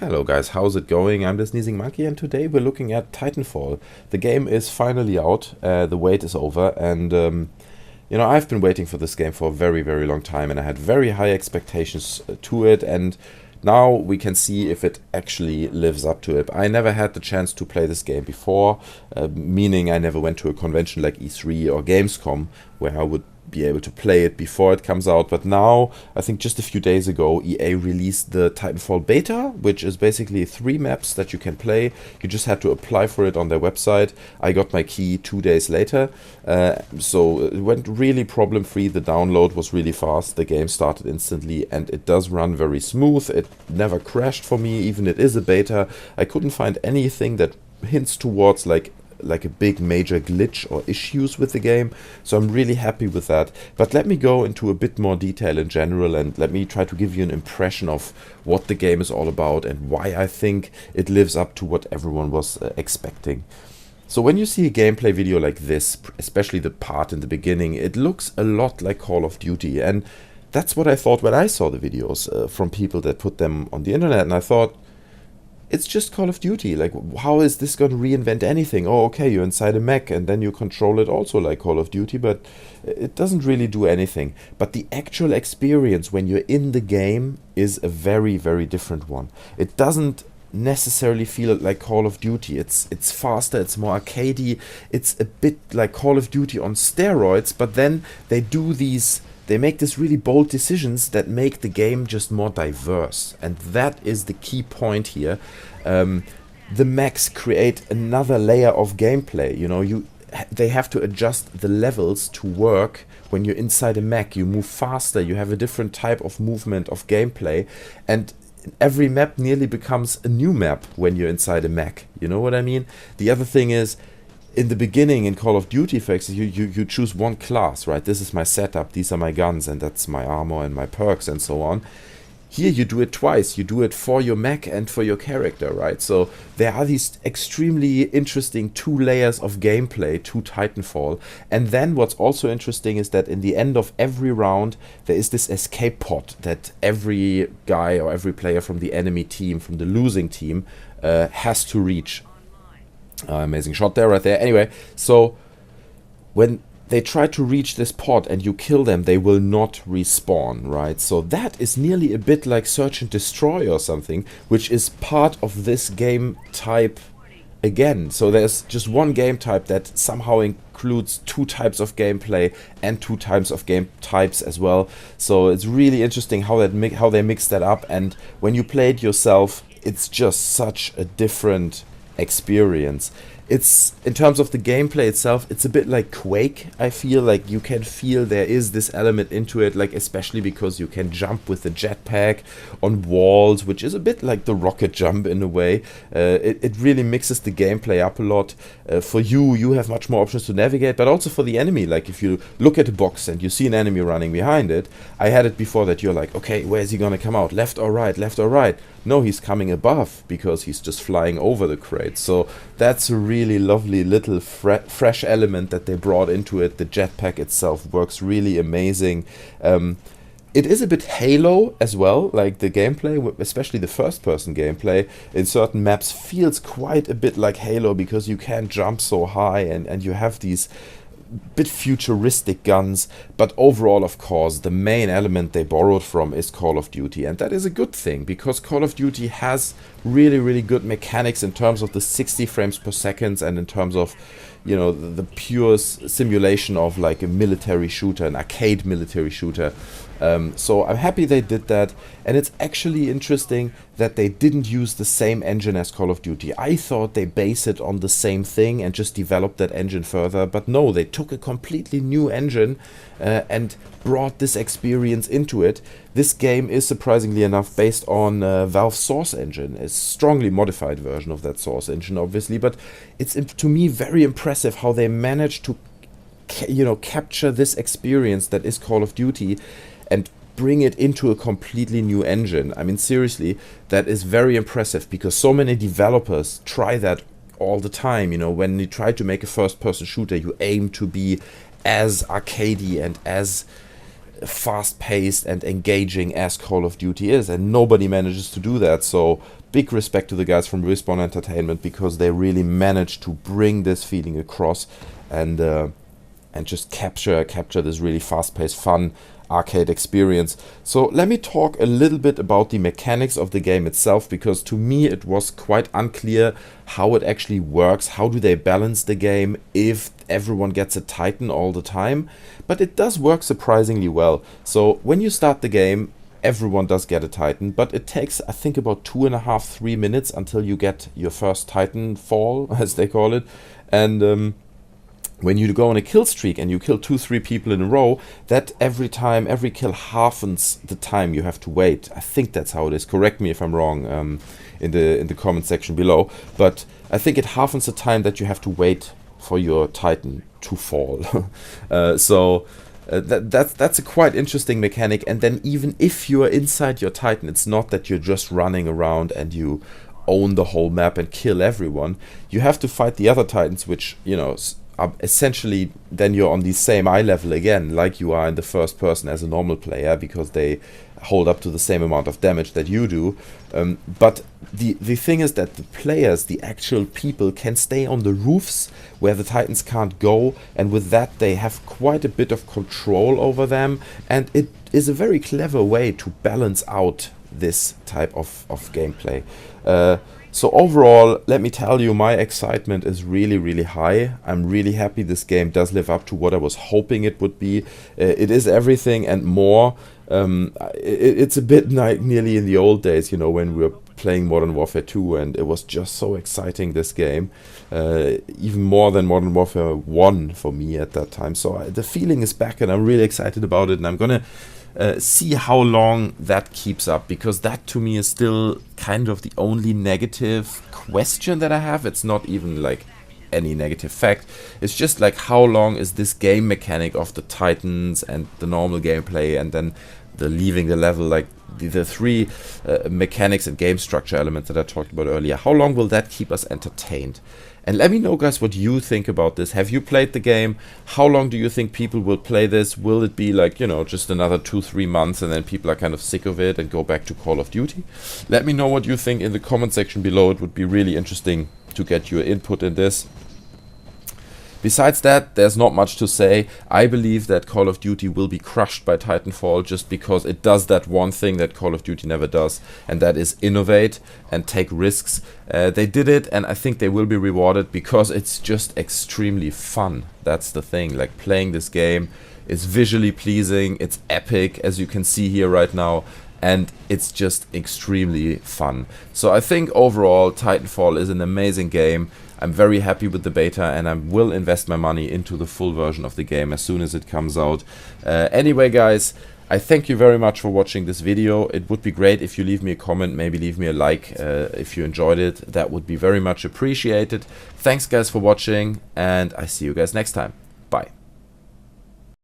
Hello guys, how's it going? I'm the Sneezing Monkey and today we're looking at Titanfall. The game is finally out, the wait is over, and I've been waiting for this game for a very long time and I had very high expectations to it, and now we can see if it actually lives up to it. I never had the chance to play this game before, meaning I never went to a convention like E3 or Gamescom where I would be able to play it before it comes out. But now, I think just a few days ago, EA released the Titanfall Beta, which is basically 3 maps that you can play. You just had to apply for it on their website. I got my key 2 days later, so it went really problem-free. The download was really fast, the game started instantly, and it does run very smooth. It never crashed for me, even it is a beta. I couldn't find anything that hints towards like a big major glitch or issues with the game, so I'm really happy with that. But let me go into a bit more detail in general and let me try to give you an impression of what the game is all about and why I think it lives up to what everyone was expecting. So when you see a gameplay video like this, especially the part in the beginning, it looks a lot like Call of Duty, and that's what I thought when I saw the videos from people that put them on the internet, and I thought, it's just Call of Duty. Like, how is this going to reinvent anything? Oh, okay, you're inside a mech and then you control it also like Call of Duty, but it doesn't really do anything. But the actual experience when you're in the game is a very different one. It doesn't necessarily feel like Call of Duty. It's faster, it's more arcadey, it's a bit like Call of Duty on steroids, but then they make these really bold decisions that make the game just more diverse, and that is the key point here. The mechs create another layer of gameplay. They have to adjust the levels to work. When you're inside a mech, you move faster, you have a different type of movement of gameplay, and every map nearly becomes a new map when you're inside a mech. You know what I mean? The other thing is, in the beginning, in Call of Duty, for example, you choose one class, right? This is my setup, these are my guns, and that's my armor and my perks and so on. Here you do it twice. You do it for your mech and for your character, right? So there are these extremely interesting 2 layers of gameplay to Titanfall. And then what's also interesting is that in the end of every round, there is this escape pod that every guy or every player from the enemy team, from the losing team, has to reach. Amazing shot there, right there. Anyway, so when they try to reach this pod and you kill them, they will not respawn, right? So that is nearly a bit like Search and Destroy or something, which is part of this game type again. So there's just one game type that somehow includes 2 types of gameplay and 2 types of game types as well. So it's really interesting how they mix that up, and when you play it yourself, it's just such a different experience. It's, in terms of the gameplay itself, it's a bit like Quake. I feel like you can feel there is this element into it, like especially because you can jump with the jetpack on walls, which is a bit like the rocket jump in a way. It really mixes the gameplay up a lot. For you have much more options to navigate, but also for the enemy. Like if you look at a box and you see an enemy running behind it, I had it before that you're like, okay, where is he gonna come out? Left or right? Left or right? No, he's coming above because he's just flying over the crate. So that's a really lovely little fresh element that they brought into it. The jetpack itself works really amazing. It is a bit Halo as well, like the gameplay, especially the first-person gameplay, in certain maps feels quite a bit like Halo because you can jump so high and you have these bit futuristic guns, but overall, of course, the main element they borrowed from is Call of Duty, and that is a good thing because Call of Duty has really good mechanics in terms of the 60 frames per second and in terms of, the pure simulation of like a military shooter, an arcade military shooter. So I'm happy they did that, and it's actually interesting that they didn't use the same engine as Call of Duty. I thought they based it on the same thing and just developed that engine further, but no, they took a completely new engine and brought this experience into it. This game is, surprisingly enough, based on Valve's Source engine, a strongly modified version of that Source engine, obviously, but it's, to me, very impressive how they managed to capture this experience that is Call of Duty and bring it into a completely new engine. I mean, seriously, that is very impressive because so many developers try that all the time. When you try to make a first-person shooter, you aim to be as arcadey and as fast-paced and engaging as Call of Duty is, and nobody manages to do that. So big respect to the guys from Respawn Entertainment, because they really managed to bring this feeling across and just capture this really fast-paced, fun arcade experience. So let me talk a little bit about the mechanics of the game itself, because to me it was quite unclear how it actually works. How do they balance the game if everyone gets a Titan all the time? But it does work surprisingly well. So when you start the game, everyone does get a Titan, but it takes, I think, about 2.5-3 minutes until you get your first Titanfall, as they call it. And when you go on a kill streak and you kill 2-3 people in a row, that every kill halvens the time you have to wait. I think that's how it is. Correct me if I'm wrong in the comment section below. But I think it halvens the time that you have to wait for your Titan to fall. That's a quite interesting mechanic. And then even if you are inside your Titan, it's not that you're just running around and you own the whole map and kill everyone. You have to fight the other Titans, which, you know, essentially then you're on the same eye level again, like you are in the first person as a normal player, because they hold up to the same amount of damage that you do. But the thing is that the players, the actual people, can stay on the roofs where the Titans can't go, and with that they have quite a bit of control over them, and it is a very clever way to balance out this type of gameplay. So overall, let me tell you, my excitement is really, really high. I'm really happy this game does live up to what I was hoping it would be. It is everything and more. It's a bit like nearly in the old days, you know, when we were playing Modern Warfare 2, and it was just so exciting, this game. Even more than Modern Warfare 1 for me at that time. So the feeling is back, and I'm really excited about it, and I'm gonna see how long that keeps up, because that to me is still kind of the only negative question that I have. It's not even like any negative fact, it's just like, how long is this game mechanic of the Titans and the normal gameplay and then the leaving the level, like the three mechanics and game structure elements that I talked about earlier, how long will that keep us entertained? And let me know, guys, what you think about this. Have you played the game? How long do you think people will play this? Will it be like, you know, just another 2-3 months and then people are kind of sick of it and go back to Call of Duty? Let me know what you think in the comment section below. It would be really interesting to get your input in this. Besides that, there's not much to say. I believe that Call of Duty will be crushed by Titanfall, just because it does that one thing that Call of Duty never does, and that is innovate and take risks. They did it, and I think they will be rewarded, because it's just extremely fun. That's the thing. Like, playing this game is visually pleasing, it's epic, as you can see here right now, and it's just extremely fun. So I think overall Titanfall is an amazing game. I'm very happy with the beta, and I will invest my money into the full version of the game as soon as it comes out. Anyway, guys, I thank you very much for watching this video. It would be great if you leave me a comment, maybe leave me a like if you enjoyed it. That would be very much appreciated. Thanks, guys, for watching, and I see you guys next time.